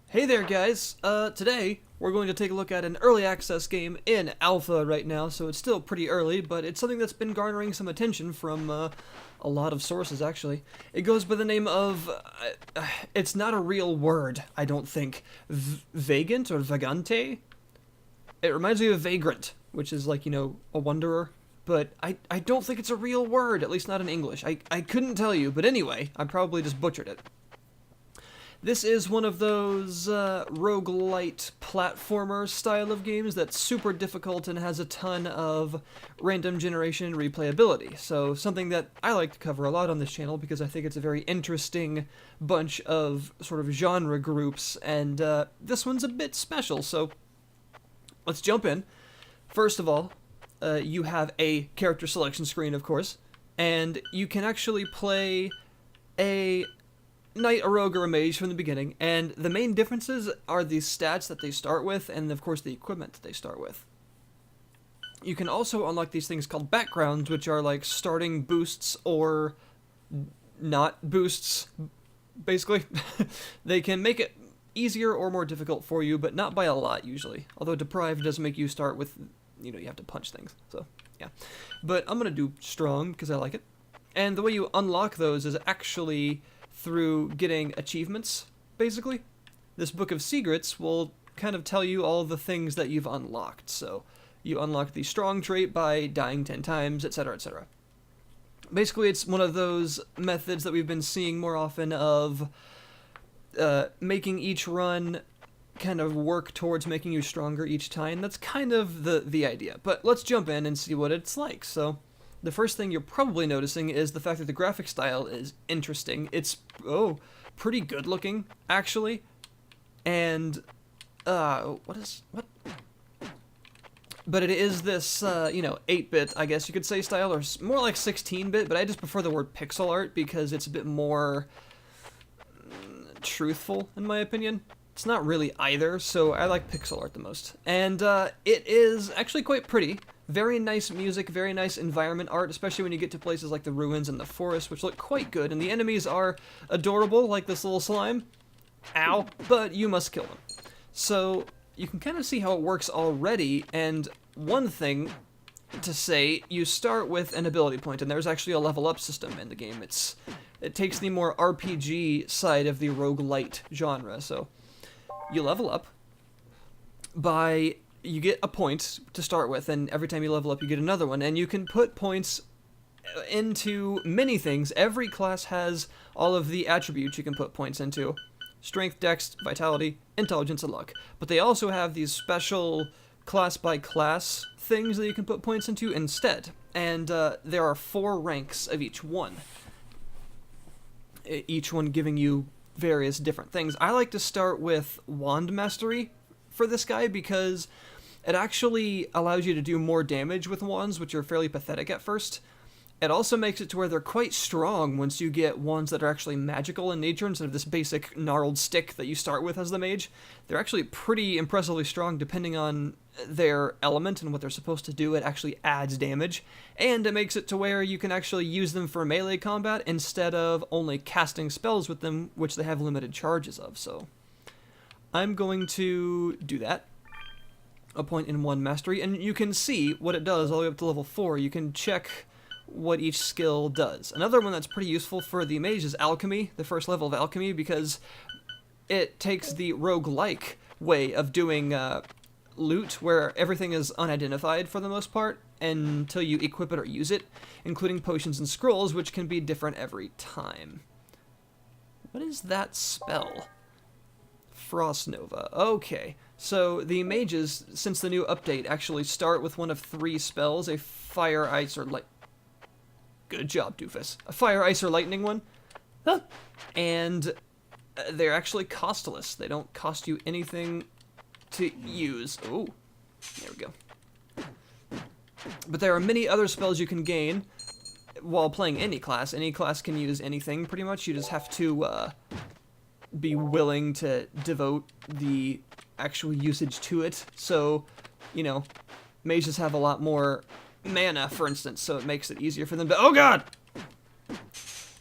Hey there guys, today we're going to take a look at an early access game in alpha right now, so it's still pretty early, but it's something that's been garnering some attention from a lot of sources actually. It goes by the name of, it's not a real word, I don't think, Vagant or Vagante? It reminds me of Vagrant, which is like, a wanderer, but I don't think it's a real word, at least not in English. I couldn't tell you, but anyway, I probably just butchered it. This is one of those rogue-lite platformer style of games that's super difficult and has a ton of random generation replayability. So something that I like to cover a lot on this channel because I think it's a very interesting bunch of sort of genre groups, and this one's a bit special, so let's jump in. First of all, you have a character selection screen, of course, and you can actually play a knight, a rogue, or a mage from the beginning, and the main differences are the stats that they start with, and of course the equipment that they start with. You can also unlock these things called backgrounds, which are like starting boosts or not boosts, basically. They can make it easier or more difficult for you, but not by a lot usually. Although Deprived does make you start with, you have to punch things, so yeah. But I'm gonna do strong because I like it. And the way you unlock those is actually through getting achievements, basically. This Book of Secrets will kind of tell you all the things that you've unlocked. So you unlock the strong trait by dying 10 times, etc., etc. Basically, it's one of those methods that we've been seeing more often of making each run kind of work towards making you stronger each time. That's kind of the idea. But let's jump in and see what it's like. So the first thing you're probably noticing is the fact that the graphic style is interesting. It's, pretty good looking, actually. And, what? But it is this, 8-bit, I guess you could say, style, or more like 16-bit, but I just prefer the word pixel art because it's a bit more truthful, in my opinion. It's not really either, so I like pixel art the most. And it is actually quite pretty. Very nice music, very nice environment art, especially when you get to places like the ruins and the forest, which look quite good. And the enemies are adorable, like this little slime. Ow. But you must kill them. So you can kind of see how it works already. And one thing to say, you start with an ability point, and there's actually a level up system in the game. It takes the more RPG side of the roguelite genre. So you level up by, you get a point to start with, and every time you level up you get another one, and you can put points into many things. Every class has all of the attributes you can put points into: strength, dex, vitality, intelligence, and luck. But they also have these special class by class things that you can put points into instead, and there are 4 ranks of each one giving you various different things. I like to start with Wand Mastery for this guy because it actually allows you to do more damage with wands, which are fairly pathetic at first. It also makes it to where they're quite strong once you get wands that are actually magical in nature instead of this basic gnarled stick that you start with as the mage. They're actually pretty impressively strong depending on their element and what they're supposed to do. It actually adds damage, and it makes it to where you can actually use them for melee combat instead of only casting spells with them, which they have limited charges of. So I'm going to do that. A point in one mastery, and you can see what it does all the way up to level 4. You can check what each skill does. Another one that's pretty useful for the mage is alchemy, the first level of alchemy, because it takes the rogue-like way of doing loot, where everything is unidentified for the most part until you equip it or use it, including potions and scrolls, which can be different every time. What is that spell? Frost Nova. Okay. So the mages, since the new update, actually start with one of 3 spells: a fire, ice, or light. Good job, doofus. A fire, ice, or lightning one. Huh. And they're actually costless. They don't cost you anything to use. Oh, there we go. But there are many other spells you can gain while playing any class. Any class can use anything, pretty much. You just have to be willing to devote the actual usage to it. So, mages have a lot more mana, for instance, so it makes it easier for them to— oh god!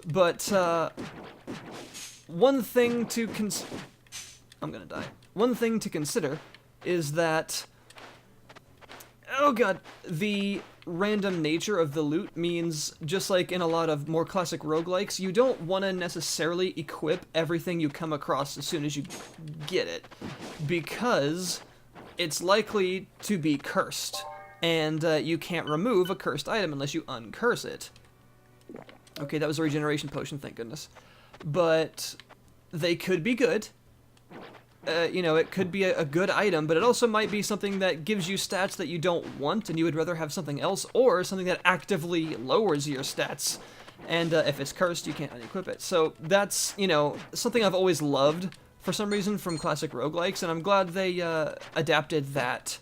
But one thing to I'm gonna die. One thing to consider is that, oh god, the random nature of the loot means, just like in a lot of more classic roguelikes, you don't want to necessarily equip everything you come across as soon as you get it, because it's likely to be cursed, and you can't remove a cursed item unless you uncurse it. Okay, that was a regeneration potion, thank goodness. But they could be good. You know, it could be a good item, but it also might be something that gives you stats that you don't want, and you would rather have something else, or something that actively lowers your stats. And if it's cursed, you can't unequip it. So that's, you know, something I've always loved for some reason from classic roguelikes, and I'm glad they adapted that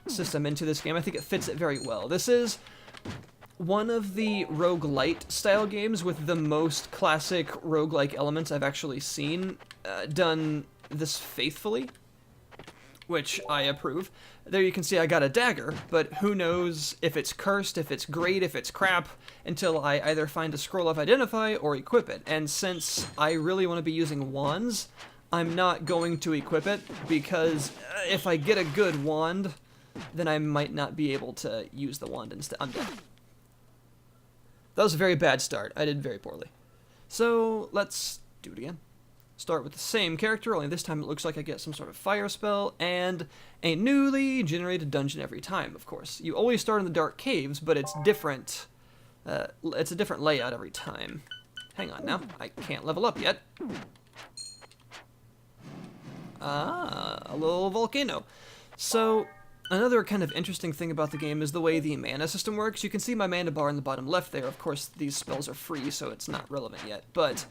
system into this game. I think it fits it very well. This is one of the rogue-lite style games with the most classic roguelike elements I've actually seen done this faithfully, which I approve. There you can see I got a dagger, but who knows if it's cursed, if it's great, if it's crap, until I either find a scroll of identify or equip it. And since I really want to be using wands, I'm not going to equip it, because if I get a good wand, then I might not be able to use the wand instead. I'm dead. That was a very bad start. I did very poorly. So let's do it again. Start with the same character, only this time it looks like I get some sort of fire spell, and a newly generated dungeon every time, of course. You always start in the dark caves, but it's different. It's a different layout every time. Hang on now, I can't level up yet. Ah, a little volcano. So, another kind of interesting thing about the game is the way the mana system works. You can see my mana bar in the bottom left there. Of course, these spells are free, so it's not relevant yet, but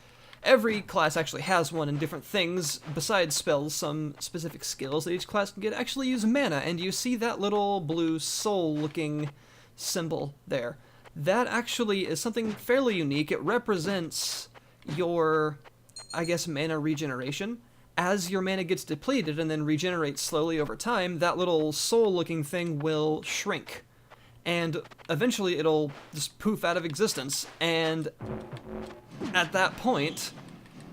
every class actually has one, and different things, besides spells, some specific skills that each class can get, actually use mana, and you see that little blue soul-looking symbol there. That actually is something fairly unique. It represents your, I guess, mana regeneration. As your mana gets depleted and then regenerates slowly over time, that little soul-looking thing will shrink. And eventually it'll just poof out of existence, and at that point,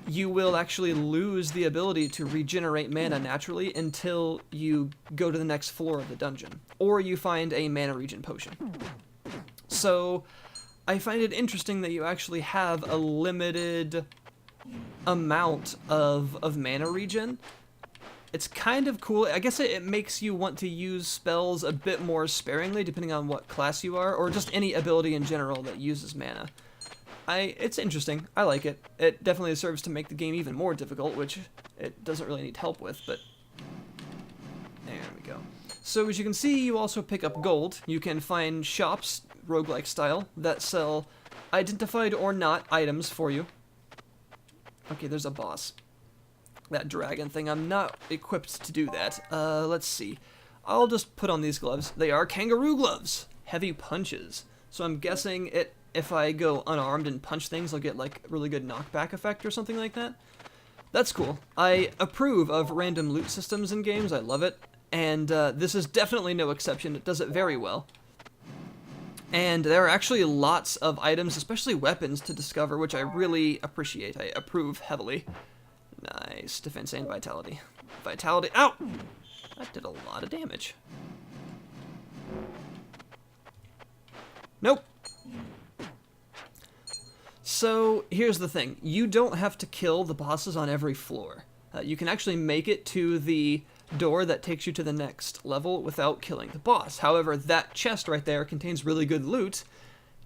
you will actually lose the ability to regenerate mana naturally until you go to the next floor of the dungeon, or you find a mana regen potion. So, I find it interesting that you actually have a limited amount of mana regen. It's kind of cool. I guess it makes you want to use spells a bit more sparingly, depending on what class you are, or just any ability in general that uses mana. It's interesting. I like it. It definitely serves to make the game even more difficult, which it doesn't really need help with, but there we go. So as you can see, you also pick up gold. You can find shops, roguelike style, that sell identified or not items for you. Okay, there's a boss. That dragon thing, I'm not equipped to do that. Let's see. I'll just put on these gloves. They are kangaroo gloves. Heavy punches. So I'm guessing if I go unarmed and punch things, I'll get like a really good knockback effect or something like that. That's cool. I approve of random loot systems in games. I love it. And this is definitely no exception. It does it very well. And there are actually lots of items, especially weapons, to discover, which I really appreciate. I approve heavily. Nice. Defense and vitality. Vitality. Ow! That did a lot of damage. Nope. So, here's the thing. You don't have to kill the bosses on every floor. You can actually make it to the door that takes you to the next level without killing the boss. However, that chest right there contains really good loot,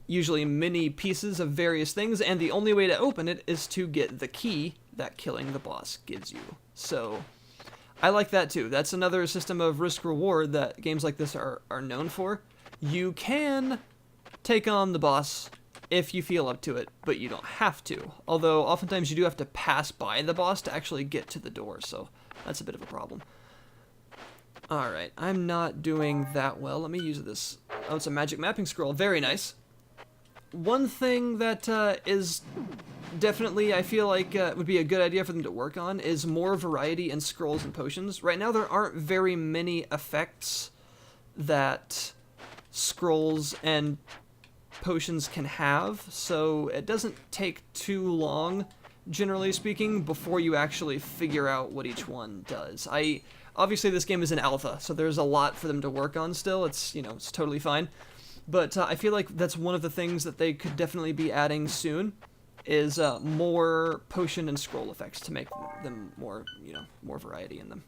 usually many pieces of various things, and the only way to open it is to get the key that killing the boss gives you. So, I like that too. That's another system of risk-reward that games like this are known for. You can take on the boss if you feel up to it, but you don't have to. Although, oftentimes you do have to pass by the boss to actually get to the door, so that's a bit of a problem. Alright, I'm not doing that well. Let me use this. Oh, it's a magic mapping scroll. Very nice. One thing that is definitely, I feel like, would be a good idea for them to work on is more variety in scrolls and potions. Right now, there aren't very many effects that scrolls and potions can have, so it doesn't take too long generally speaking, before you actually figure out what each one does. Obviously this game is in alpha, so there's a lot for them to work on still. It's, you know, it's totally fine. But I feel like that's one of the things that they could definitely be adding soon, is more potion and scroll effects to make them more, you know, more variety in them.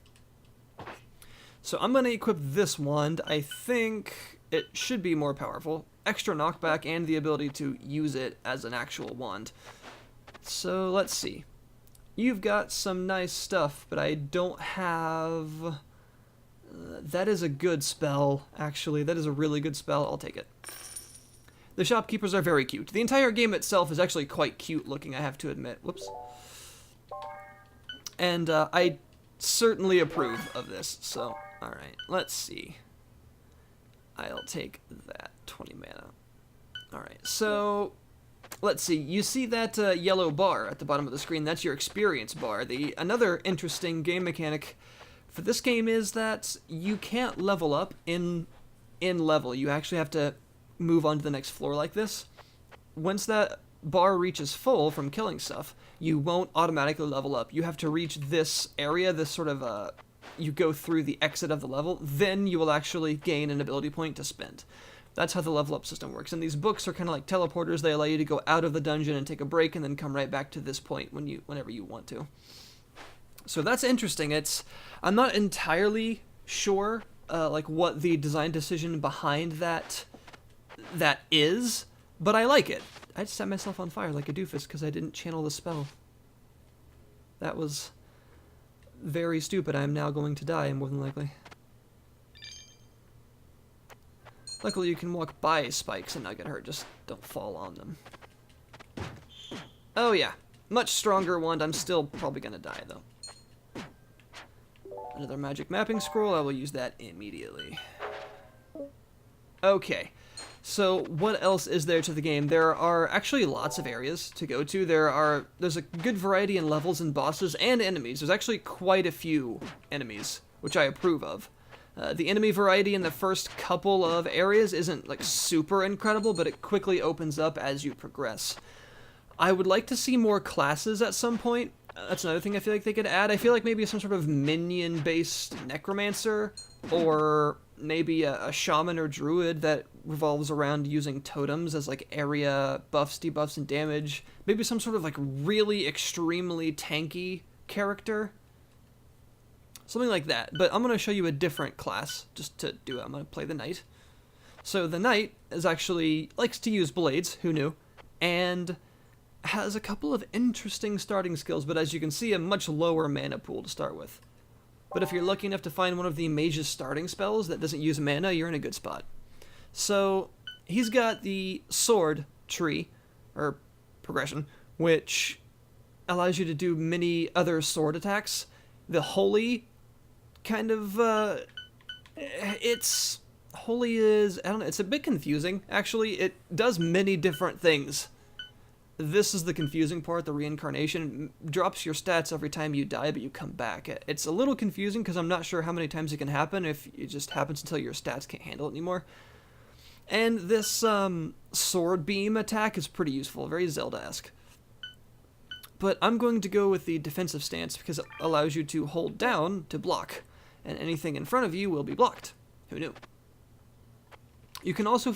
So I'm going to equip this wand. I think it should be more powerful. Extra knockback and the ability to use it as an actual wand. So let's see. You've got some nice stuff, but I don't have... that is a good spell, actually. That is a really good spell. I'll take it. The shopkeepers are very cute. The entire game itself is actually quite cute looking, I have to admit. Whoops. And I certainly approve of this, so... Alright, let's see. I'll take that 20 mana. Alright, so let's see. You see that yellow bar at the bottom of the screen? That's your experience bar. Another interesting game mechanic for this game is that you can't level up in level. You actually have to move on to the next floor like this. Once that bar reaches full from killing stuff, you won't automatically level up. You have to reach this area, this sort of you go through the exit of the level, then you will actually gain an ability point to spend. That's how the level up system works. And these books are kind of like teleporters. They allow you to go out of the dungeon and take a break and then come right back to this point whenever you want to. So that's interesting. I'm not entirely sure like what the design decision behind that is, but I like it. I just set myself on fire like a doofus because I didn't channel the spell. That was very stupid. I am now going to die, more than likely. Luckily, you can walk by spikes and not get hurt. Just don't fall on them. Oh, yeah. Much stronger wand. I'm still probably going to die, though. Another magic mapping scroll. I will use that immediately. Okay. So, what else is there to the game? There are actually lots of areas to go to. There's a good variety in levels and bosses and enemies. There's actually quite a few enemies, which I approve of. The enemy variety in the first couple of areas isn't like super incredible, but it quickly opens up as you progress. I would like to see more classes at some point. That's another thing I feel like they could add. I feel like maybe some sort of minion-based necromancer, or maybe a shaman or druid that revolves around using totems as like area buffs, debuffs, and damage. Maybe some sort of like really extremely tanky character. Something like that. But I'm going to show you a different class just to do it. I'm going to play the knight. So the knight likes to use blades, who knew, and has a couple of interesting starting skills, but as you can see, a much lower mana pool to start with. But if you're lucky enough to find one of the mage's starting spells that doesn't use mana, you're in a good spot. So he's got the sword tree, or progression, which allows you to do many other sword attacks. The holy kind of, holy is, I don't know, it's a bit confusing, actually. It does many different things. This is the confusing part, the reincarnation. It drops your stats every time you die, but you come back. It's a little confusing because I'm not sure how many times it can happen if it just happens until your stats can't handle it anymore. And this sword beam attack is pretty useful, very Zelda-esque. But I'm going to go with the defensive stance because it allows you to hold down to block, and anything in front of you will be blocked. Who knew? You can also,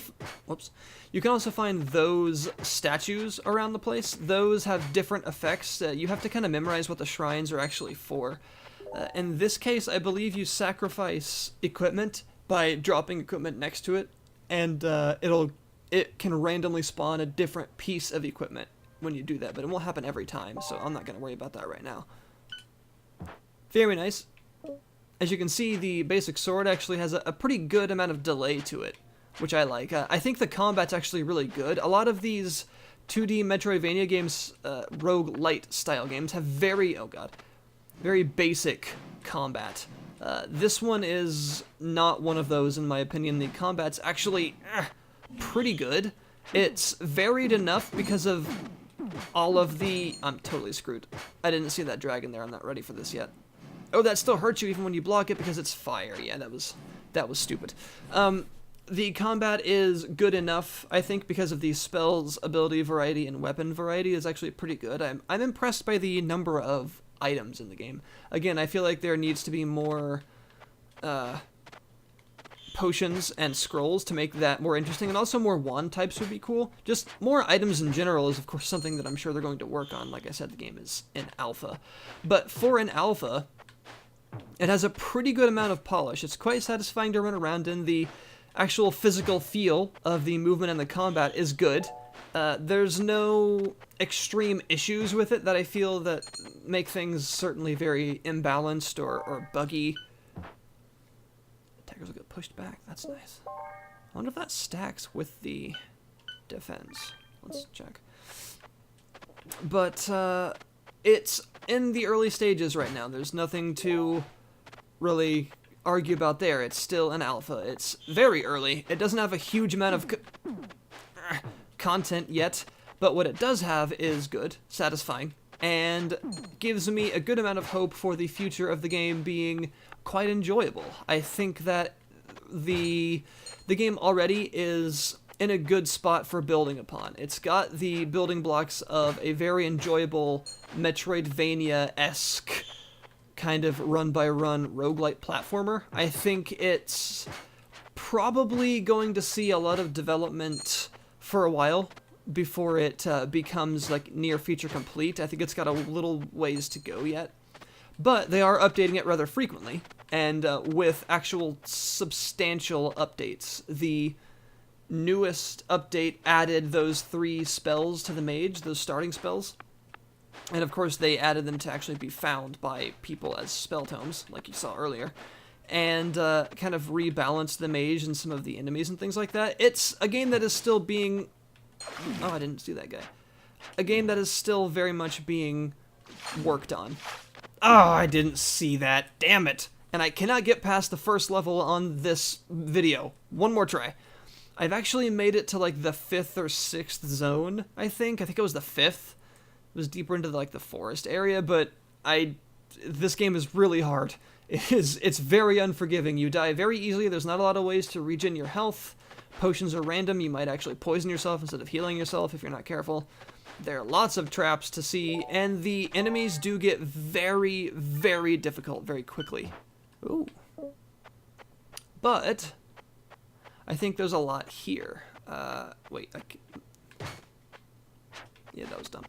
you can also find those statues around the place. Those have different effects. You have to kind of memorize what the shrines are actually for. In this case, I believe you sacrifice equipment by dropping equipment next to it, and it can randomly spawn a different piece of equipment when you do that, but it won't happen every time, so I'm not going to worry about that right now. Very nice. As you can see, the basic sword actually has a pretty good amount of delay to it, which I like. I think the combat's actually really good. A lot of these 2D Metroidvania games, Rogue-lite style games, have very basic combat. This one is not one of those, in my opinion. The combat's actually pretty good. It's varied enough because of all of the... I'm totally screwed. I didn't see that dragon there. I'm not ready for this yet. Oh, that still hurts you even when you block it because it's fire. Yeah, that was stupid. the combat is good enough, I think, because of the spells, ability variety, and weapon variety is actually pretty good. I'm impressed by the number of items in the game. Again, I feel like there needs to be more potions and scrolls to make that more interesting, and also more wand types would be cool. Just more items in general is, of course, something that I'm sure they're going to work on. Like I said, the game is in alpha. But for an alpha, it has a pretty good amount of polish. It's quite satisfying to run around in. The actual physical feel of the movement and the combat is good. There's no extreme issues with it that I feel that make things certainly very imbalanced or buggy. Attackers will get pushed back. That's nice. I wonder if that stacks with the defense. Let's check. But it's in the early stages right now. There's nothing to really argue about there. It's still an alpha. It's very early. It doesn't have a huge amount of content yet, but what it does have is good, satisfying, and gives me a good amount of hope for the future of the game being quite enjoyable. I think that the game already is in a good spot for building upon. It's got the building blocks of a very enjoyable Metroidvania-esque kind of run-by-run roguelite platformer. I think it's probably going to see a lot of development for a while before it becomes like near feature complete. I think it's got a little ways to go yet. But they are updating it rather frequently, and with actual substantial updates. The newest update added those 3 spells to the mage, those starting spells. And of course they added them to actually be found by people as spell tomes, like you saw earlier. And kind of rebalanced the mage and some of the enemies and things like that. It's a game that is still being... Oh, I didn't see that guy. A game that is still very much being worked on. Oh, I didn't see that. Damn it. And I cannot get past the first level on this video. One more try. I've actually made it to like the 5th or 6th zone, I think. I think it was the 5th. It was deeper into like the forest area, but this game is really hard. It's very unforgiving. You die very easily. There's not a lot of ways to regen your health. Potions are random. You might actually poison yourself instead of healing yourself if you're not careful. There are lots of traps to see, and the enemies do get very, very difficult very quickly. Ooh. But I think there's a lot here. Wait. Yeah, that was dumb.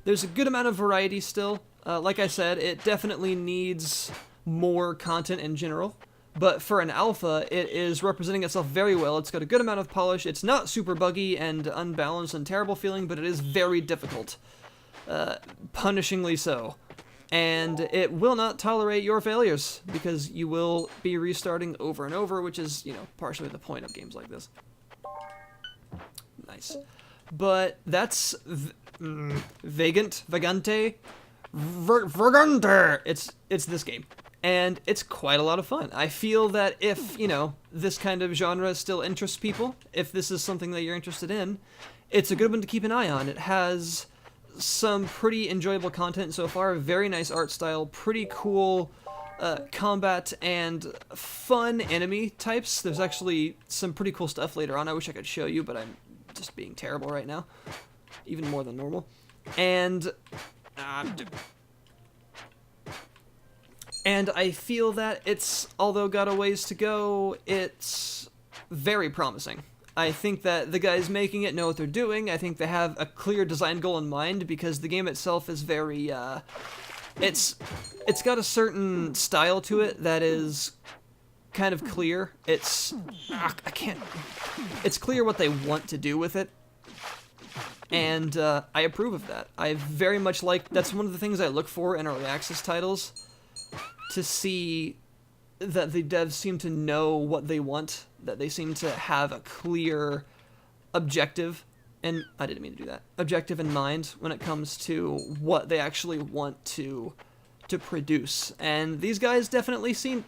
There's a good amount of variety still. Like I said, it definitely needs more content in general. But for an alpha, it is representing itself very well. It's got a good amount of polish. It's not super buggy and unbalanced and terrible feeling, but it is very difficult. Punishingly so. And it will not tolerate your failures, because you will be restarting over and over, which is, you know, partially the point of games like this. Nice. But that's Vagante. It's this game. And it's quite a lot of fun. I feel that if, you know, this kind of genre still interests people, if this is something that you're interested in, it's a good one to keep an eye on. It has some pretty enjoyable content so far, very nice art style, pretty cool combat, and fun enemy types. There's actually some pretty cool stuff later on. I wish I could show you, but I'm just being terrible right now. Even more than normal. And I feel that it's, although got a ways to go, it's very promising. I think that the guys making it know what they're doing. I think they have a clear design goal in mind, because the game itself is very, it's got a certain style to it that is kind of clear. It's clear what they want to do with it. And I approve of that. I very much like, that's one of the things I look for in early access titles, to see that the devs seem to know what they want, that they seem to have a clear objective, and I didn't mean to do that, objective in mind when it comes to what they actually want to produce. And these guys definitely seem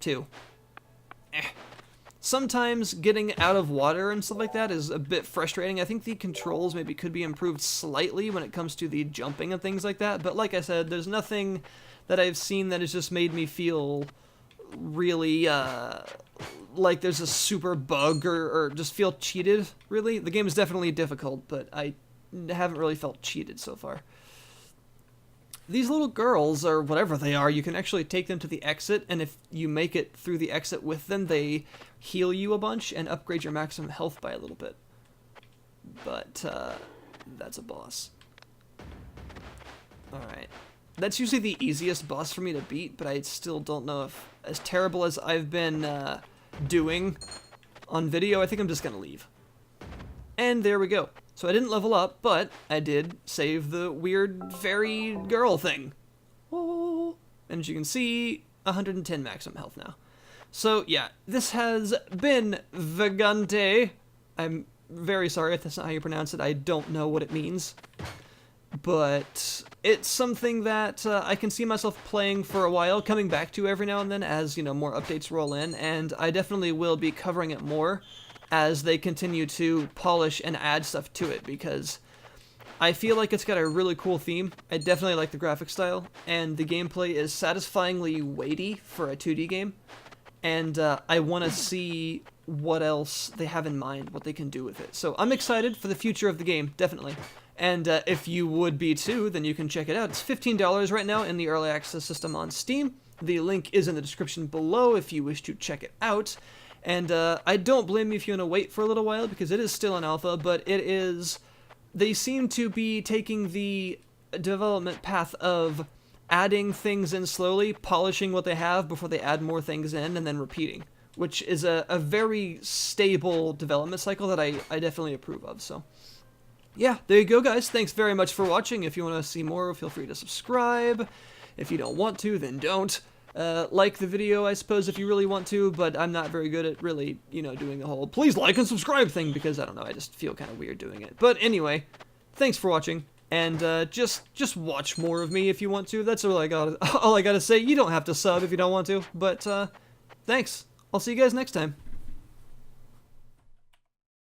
to. Sometimes getting out of water and stuff like that is a bit frustrating. I think the controls maybe could be improved slightly when it comes to the jumping and things like that, but like I said, there's nothing that I've seen that has just made me feel really like there's a super bug or just feel cheated, really. The game is definitely difficult, but I haven't really felt cheated so far. These little girls, or whatever they are, you can actually take them to the exit, and if you make it through the exit with them, they heal you a bunch and upgrade your maximum health by a little bit. But, that's a boss. Alright. That's usually the easiest boss for me to beat, but I still don't know if, as terrible as I've been, doing on video, I think I'm just gonna leave. And there we go. So I didn't level up, but I did save the weird fairy girl thing. Oh. And as you can see, 110 maximum health now. So yeah, this has been Vagante. I'm very sorry if that's not how you pronounce it. I don't know what it means. But it's something that I can see myself playing for a while, coming back to every now and then as, you know, more updates roll in, and I definitely will be covering it more as they continue to polish and add stuff to it, because I feel like it's got a really cool theme. I definitely like the graphic style, and the gameplay is satisfyingly weighty for a 2D game, and I want to see what else they have in mind, what they can do with it. So I'm excited for the future of the game, definitely. And if you would be too, then you can check it out. It's $15 right now in the early access system on Steam. The link is in the description below if you wish to check it out. And I don't blame you if you want to wait for a little while, because it is still in alpha, but it is... They seem to be taking the development path of adding things in slowly, polishing what they have before they add more things in, and then repeating, which is a very stable development cycle that I definitely approve of, so... Yeah, there you go, guys. Thanks very much for watching. If you want to see more, feel free to subscribe. If you don't want to, then don't. Like the video, I suppose, if you really want to, but I'm not very good at really, you know, doing the whole please like and subscribe thing, because, I don't know, I just feel kind of weird doing it. But anyway, thanks for watching, and just watch more of me if you want to. That's all I gotta say. You don't have to sub if you don't want to, but thanks. I'll see you guys next time.